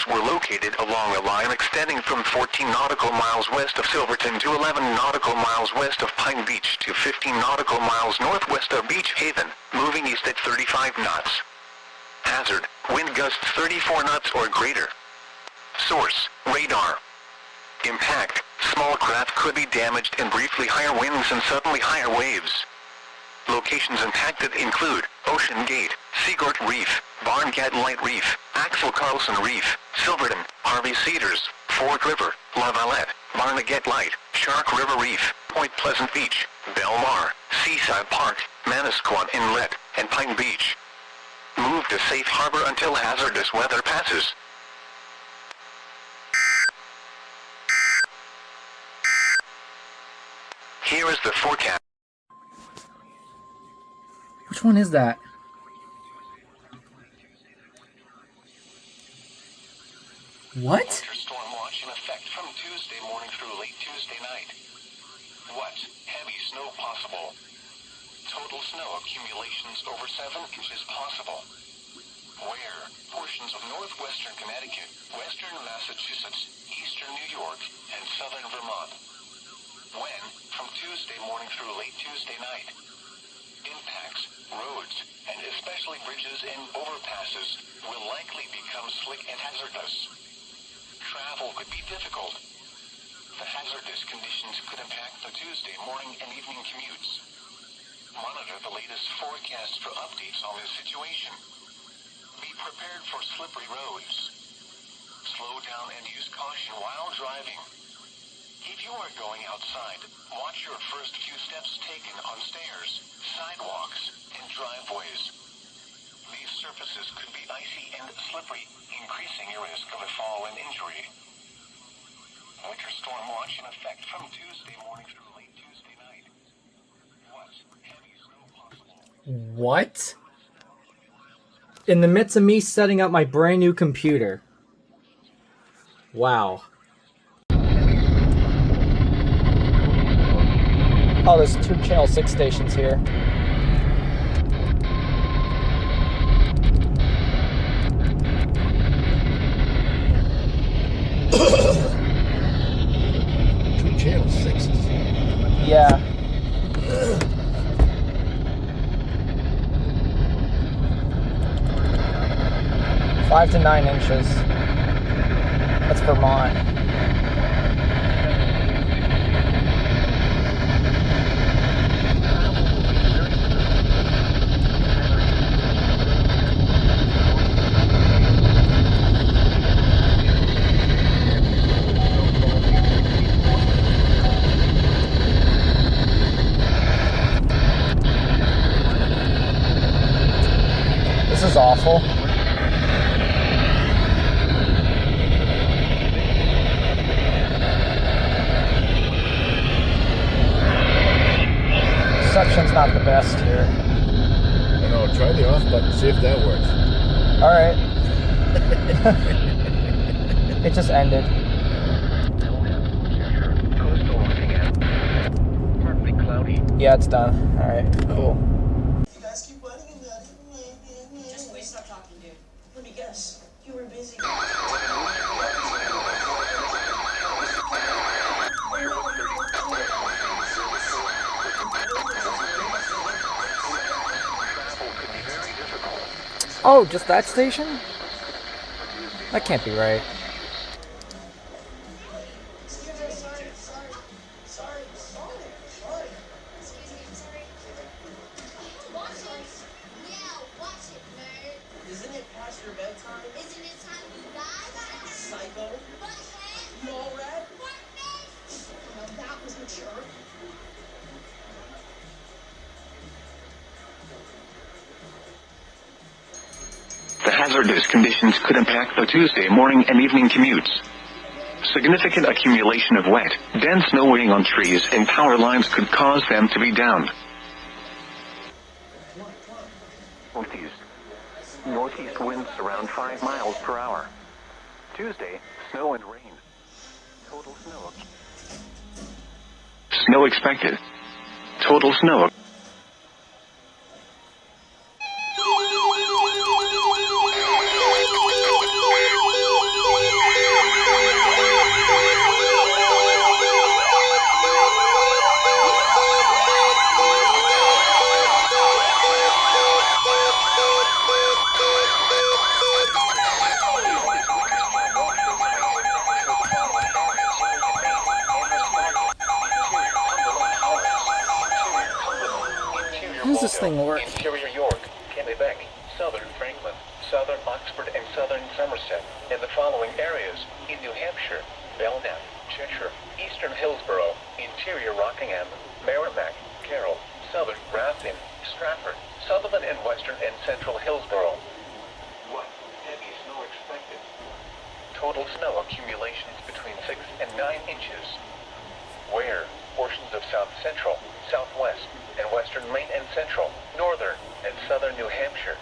tunnels were located along a line extending from 14 nautical miles west of Silverton to 11 nautical miles west of Pine Beach to 15 nautical miles northwest of Beach Haven, moving east at 35 knots. Hazard, wind gusts 34 knots or greater. Source, radar. Impact, small craft could be damaged in briefly higher winds and suddenly higher waves. Locations impacted include Ocean Gate, Seagort Reef, Barnegat Light Reef, Axel Carlson Reef, Silverton, Harvey Cedars, Fork River, La Valette, Barnegat Light, Shark River Reef, Point Pleasant Beach, Belmar, Seaside Park, Manasquan Inlet, and Pine Beach. Move to safe harbor until hazardous weather passes. Here is the forecast. Which one is that? What? Winter storm watch in effect from Tuesday morning through late Tuesday night. What? Heavy snow possible. Total snow accumulations over 7 inches possible. Where? Portions of northwestern Connecticut, western Massachusetts, eastern New York, and southern Vermont. When? From Tuesday morning through late Tuesday night. Impacts, roads, and especially bridges and overpasses will likely become slick and hazardous. Travel could be difficult. The hazardous conditions could impact the Tuesday morning and evening commutes. Monitor the latest forecasts for updates on this situation. Be prepared for slippery roads. Slow down and use caution while driving. If you are going outside, watch your first few steps taken on stairs, sidewalks, and driveways. These surfaces could be icy and slippery, increasing your risk of a fall and injury. Winter storm watch in effect from Tuesday morning through late Tuesday night. What? Heavy snow possible. What? In the midst of me setting up my brand new computer. Wow. Oh, there's 2 Channel 6 stations here. Two Channel 6s. Yeah. Five to 9 inches. That's Vermont. This is awful. Reception's not the best here. I know, try the off button, see if that works. Alright. It just ended. Partly cloudy. Yeah, it's done. Alright, cool. You guys keep running in that. Just wait, stop talking, dude. Let me guess. You were busy. Oh, just that station? That can't be right. Excuse me, sorry. Excuse me, sorry. Watch it. Yeah, watch it, nerd. Isn't it past your bedtime? Isn't it time you die? Psycho. Butthead. You all red? Buttface. Now that was mature. The hazardous conditions could impact the Tuesday morning and evening commutes. Significant accumulation of wet, dense snow weighing on trees and power lines could cause them to be downed. Northeast winds around 5 miles per hour. Tuesday, snow and rain. Total snow. Snow expected. Total snow. this thing work? Interior York, Kennebec, southern Franklin, southern Oxford, and southern Somerset, and the following areas: in New Hampshire, Belknap, Cheshire, eastern Hillsborough, interior Rockingham, Merrimack, Carroll, southern Grafton, Stratford, Sutherland, and western and central Hillsborough. What? Heavy snow expected. Total snow accumulations between 6 and 9 inches. Where? Portions of south central, southwest, and western Maine and central, northern, and southern New Hampshire.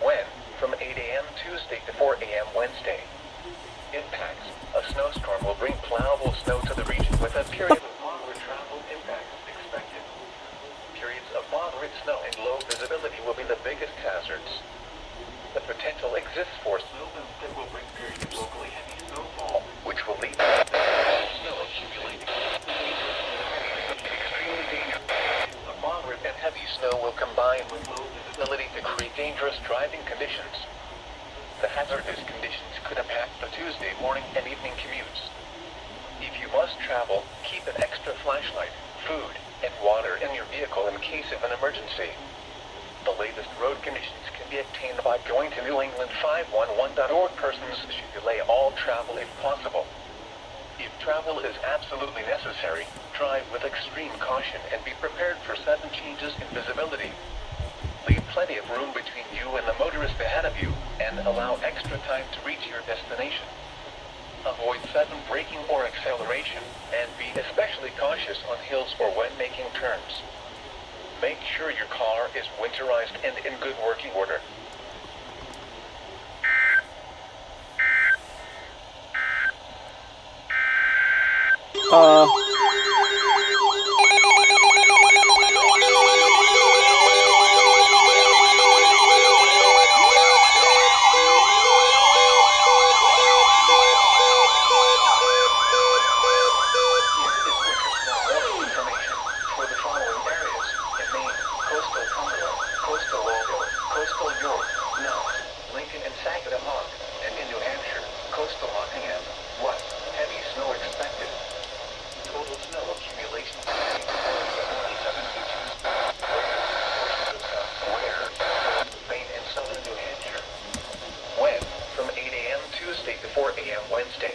When? From 8 a.m. Tuesday to 4 a.m. Wednesday. Impacts. A snowstorm will bring plowable snow to the region with a period of moderate travel impacts expected. Periods of moderate snow and low visibility will be the biggest hazards. The potential exists for snowbanks that will bring periods of locally heavy snowfall, which will lead to snow accumulating. Extremely dangerous. A moderate and heavy snow will combine with low visibility to create dangerous driving conditions. The hazardous conditions could impact the Tuesday morning and evening commutes. If you must travel, keep an extra flashlight, food, and water in your vehicle in case of an emergency. The latest road conditions can be obtained by going to NewEngland511.org. Persons should delay all travel if possible. If travel is absolutely necessary, drive with extreme caution and be prepared for sudden changes in visibility. Leave plenty of room between you and the motorist ahead of you, and allow extra time to reach your destination. Avoid sudden braking or acceleration, and be especially cautious on hills or when making turns. Make sure your car is winterized and in good working order. Wednesday.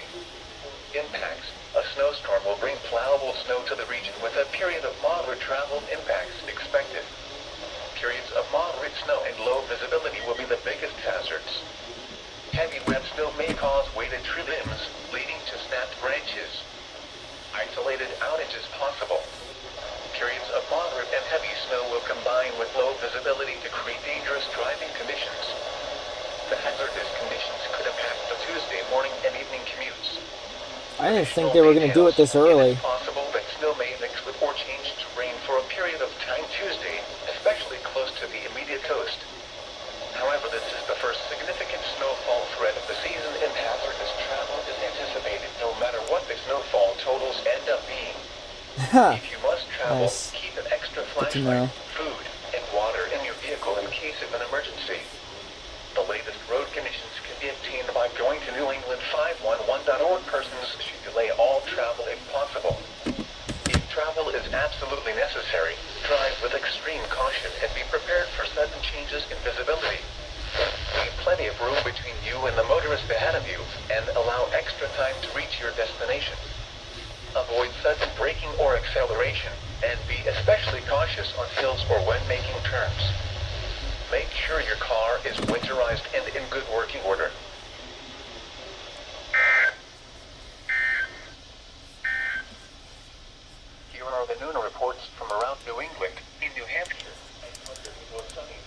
Impacts. A snowstorm will bring plowable snow to the region with a period of moderate travel impacts expected. Periods of moderate snow and low visibility will be the biggest hazards. Heavy wet snow may cause weighted tree limbs, leading to snapped branches. Isolated outages possible. Periods of moderate and heavy snow will combine with low visibility to create dangerous driving conditions. The hazardous conditions could impact the Tuesday morning and evening commutes. I didn't think they were going to do it this early. It is possible that snow may mix with or change to rain for a period of time Tuesday, especially close to the immediate coast. However, this is the first significant snowfall threat of the season, and hazardous travel is anticipated no matter what the snowfall totals end up being. If you must travel, Nice. keep an extra Good to know. flashlight, food, and water in your vehicle in case of an emergency. The latest road conditions can be obtained by going to NewEngland511.org. Persons should delay all travel if possible. If travel is absolutely necessary, drive with extreme caution and be prepared for sudden changes in visibility. Leave plenty of room between you and the motorist ahead of you, and allow extra time to reach your destination. Avoid sudden braking or acceleration, and be especially cautious on hills or when making turns. Make sure your car is winterized and in good working order. Here are the noon reports from around New England. In New Hampshire, it was sunny